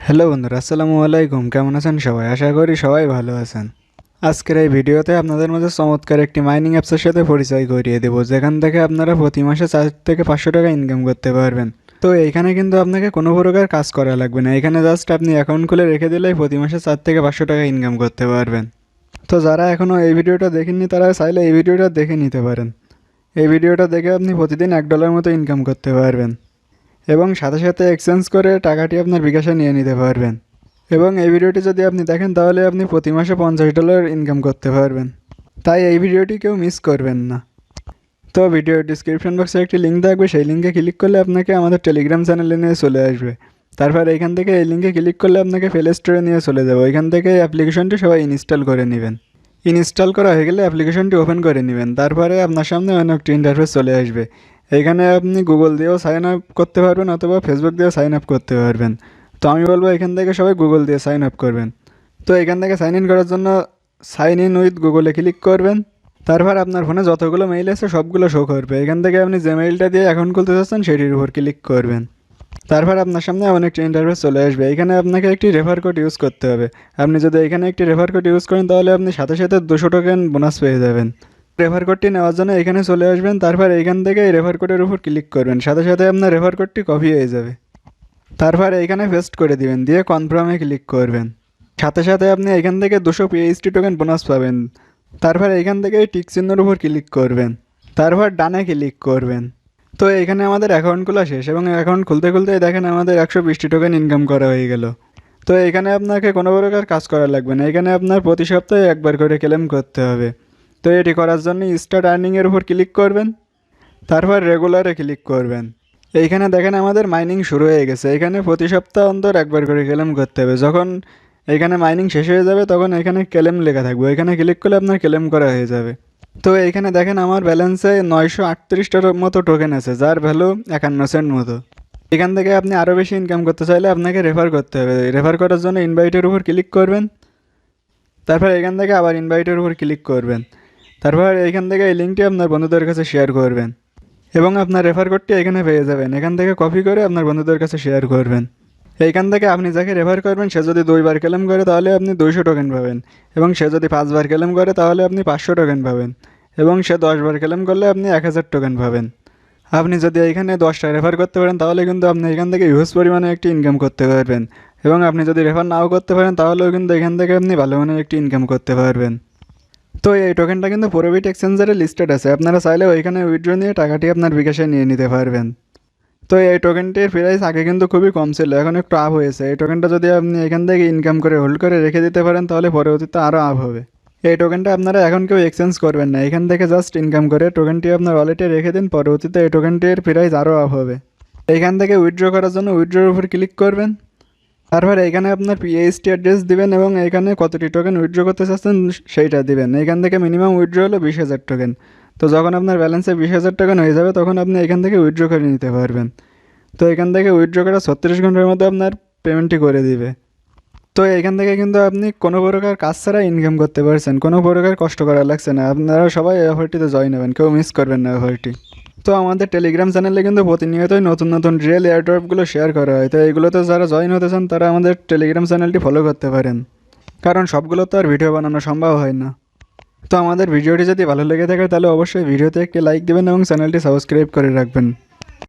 Hello বন্ধুরা, আসসালামু আলাইকুম। কেমন আছেন সবাই? আশা করি সবাই ভালো আছেন। আজকের এই ভিডিওতে আপনাদের মাঝে চমৎকার একটি মাইনিং অ্যাপসের সাথে পরিচয় করিয়ে দেবো, যেখান থেকে আপনারা প্রতি মাসে 4 থেকে 500 টাকা ইনকাম করতে পারবেন। তো এইখানে কিন্তু আপনাকে কোনো প্রকার কাজ করা লাগবে না। এখানে জাস্ট আপনি অ্যাকাউন্ট খুলে রেখে দিলেই প্রতি মাসে 4 থেকে 500 টাকা ইনকাম করতে পারবেন। তো যারা এখনও এই ভিডিওটা দেখেননি তারা চাইলে এই ভিডিওটা দেখে নিতে পারেন। এই ভিডিওটা দেখে আপনি প্রতিদিন $1 মতো ইনকাম করতে পারবেন এবং সাথে সাথে এক্সচেঞ্জ করে টাকাটি আপনার বিকাশে নিয়ে নিতে পারবেন। এবং এই ভিডিওটি যদি আপনি দেখেন তাহলে আপনি প্রতি মাসে $50 ইনকাম করতে পারবেন। তাই এই ভিডিওটি কেউ মিস করবেন না। তো ভিডিওর ডিসক্রিপশন বক্সে একটি লিঙ্ক থাকবে, সেই লিঙ্কে ক্লিক করলে আপনাকে আমাদের টেলিগ্রাম চ্যানেলে নিয়ে চলে আসবে। তারপর এইখান থেকে এই লিঙ্কে ক্লিক করলে আপনাকে প্লে স্টোরে নিয়ে চলে যাবো। এখান থেকে অ্যাপ্লিকেশনটি সবাই ইনস্টল করে নেবেন। ইনস্টল করা হয়ে গেলে অ্যাপ্লিকেশনটি ওপেন করে নেবেন। তারপরে আপনার সামনে অনেকটি ইন্টারফেস চলে আসবে। এইখানে আপনি গুগল দিয়েও সাইন আপ করতে পারবেন অথবা ফেসবুক দিয়েও সাইন আপ করতে পারবেন। তো আমি বলবো এখান থেকে সবাই গুগল দিয়ে সাইন আপ করবেন। তো এখান থেকে সাইন ইন করার জন্য সাইন ইন উইথ গুগলে ক্লিক করবেন। তারপর আপনার ফোনে যতগুলো মেইল আছে সবগুলো শো করবে। এখান থেকে আপনি যে মেইলটা দিয়ে অ্যাকাউন্ট খুলতে চাচ্ছেন সেটির উপর ক্লিক করবেন। তারপর আপনার সামনে অনেকটি ইন্টারফেস চলে আসবে। এখানে আপনাকে একটি রেফার কোড ইউজ করতে হবে। আপনি যদি এখানে একটি রেফার কোড ইউজ করেন তাহলে আপনি সাথে সাথে 200 টোকেন বোনাস পেয়ে যাবেন। রেফার কোডটি নেওয়ার জন্য এখানে চলে আসবেন। তারপর এইখান থেকে এই রেফার কোডের উপর ক্লিক করবেন। সাথে সাথে আপনার রেফার কোডটি কপি হয়ে যাবে। তারপর এইখানে পেস্ট করে দিবেন, দিয়ে কনফার্মে ক্লিক করবেন। সাথে সাথে আপনি এখান থেকে 200 PHT টোকেন বোনাস পাবেন। তারপর এইখান থেকে এই টিক চিহ্নের উপর ক্লিক করবেন। তারপর ডানে ক্লিক করবেন। তো এখানে আমাদের অ্যাকাউন্ট খোলা শেষ এবং অ্যাকাউন্ট খুলতে খুলতেই দেখেন আমাদের 120 টোকেন ইনকাম করা হয়ে গেল। তো এখানে আপনাকে কোনো প্রকার কাজ করা লাগবে না। এখানে আপনার প্রতি সপ্তাহে একবার করে ক্লেম করতে হবে। তো এটি করার জন্য স্টার্ট আর্নিংয়ের উপর ক্লিক করবেন। তারপর রেগুলারে ক্লিক করবেন। এইখানে দেখেন আমাদের মাইনিং শুরু হয়ে গেছে। এখানে প্রতি সপ্তাহ অন্তর একবার করে ক্লেম করতে হবে। যখন এখানে মাইনিং শেষ হয়ে যাবে তখন এখানে ক্লেম লেখা থাকবে, এখানে ক্লিক করলে আপনার ক্লেম করা হয়ে যাবে। তো এইখানে দেখেন আমার ব্যালেন্সে 938টার মতো টোকেন আছে, যার ভ্যালু 51 সেন্ট মতো। এখান থেকে আপনি আরও বেশি ইনকাম করতে চাইলে আপনাকে রেফার করতে হবে। রেফার করার জন্য ইনভাইটের উপর ক্লিক করবেন। তারপর এখান থেকে আবার ইনভাইটের উপর ক্লিক করবেন। তারপর এইখান থেকে এই লিঙ্কটি আপনার বন্ধুদের কাছে শেয়ার করবেন এবং আপনার রেফার কোডটি এখানে পেয়ে যাবেন। এখান থেকে কপি করে আপনার বন্ধুদের কাছে শেয়ার করবেন। এইখান থেকে আপনি যাকে রেফার করবেন সে যদি 2বার ক্লেম করে তাহলে আপনি 200 টোকেন পাবেন এবং সে যদি 5বার ক্লেম করে তাহলে আপনি 500 টোকেন পাবেন এবং সে 10বার ক্লেম করলে আপনি 1000 টোকেন পাবেন। আপনি যদি এইখানে 10টা রেফার করতে পারেন তাহলে কিন্তু আপনি এখান থেকে হিউজ পরিমাণে একটি ইনকাম করতে পারবেন এবং আপনি যদি রেফার নাও করতে পারেন তাহলেও কিন্তু এখান থেকে আপনি ভালো মানের একটি ইনকাম করতে পারবেন। তো এই টোকেনটা কিন্তু প্রোবিট এক্সচেঞ্জারে লিস্টেড আছে। আপনারা চাইলে ওইখানে উইথড্র নিয়ে টাকাটি আপনার বিকাশে নিয়ে নিতে পারবেন। তো এই টোকেনটির প্রাইস আগে কিন্তু খুবই কম ছিল, এখন একটু আপ হয়েছে। এই টোকেনটা যদি আপনি এখান থেকে ইনকাম করে হোল্ড করে রেখে দিতে পারেন তাহলে পরবর্তীতে আরও আপ হবে। এই টোকেনটা আপনারা এখন কেউ এক্সচেঞ্জ করবেন না, এখান থেকে জাস্ট ইনকাম করে টোকেনটি আপনার ওয়ালেটে রেখে দিন। পরবর্তীতে এই টোকেনটির প্রাইস আরও আপ হবে। এইখান থেকে উইথড্র করার জন্য উইথড্রোর উপর ক্লিক করবেন। তারপর এখানে আপনার PHT অ্যাড্রেস দিবেন এবং এখানে কতটি টোকেন উইথড্র করতে চাচ্ছেন সেইটা দিবেন। এখান থেকে মিনিমাম উইথড্র হলো 20,000 টোকেন। তো যখন আপনার ব্যালেন্সে 20,000 টোকেন হয়ে যাবে তখন আপনি এখান থেকে উইথড্র করে নিতে পারবেন। তো এখান থেকে উইথড্র করা 36 ঘন্টার মধ্যে আপনার পেমেন্টটি করে দিবে। তো এখান থেকে কিন্তু আপনি কোনো প্রকার কাজ ছাড়া ইনকাম করতে পারছেন, কোনো প্রকার কষ্ট করা লাগছে না। আপনারা সবাই এই অফারটিতে জয়েন হবেন, কেউ মিস করবেন না অফারটি। তো আমাদের টেলিগ্রাম চ্যানেলে কিন্তু প্রতিনিয়তই নতুন নতুন রিয়েল এয়ারড্রপগুলো শেয়ার করা হয়। তো এইগুলোতে যারা জয়েন হতে চান তারা আমাদের টেলিগ্রাম চ্যানেলটি ফলো করতে পারেন, কারণ সবগুলো তো আর ভিডিও বানানো সম্ভব হয় না। তো আমাদের ভিডিওটি যদি ভালো লেগে থাকে তাহলে অবশ্যই ভিডিওতে একটি লাইক দেবেন এবং চ্যানেলটি সাবস্ক্রাইব করে রাখবেন।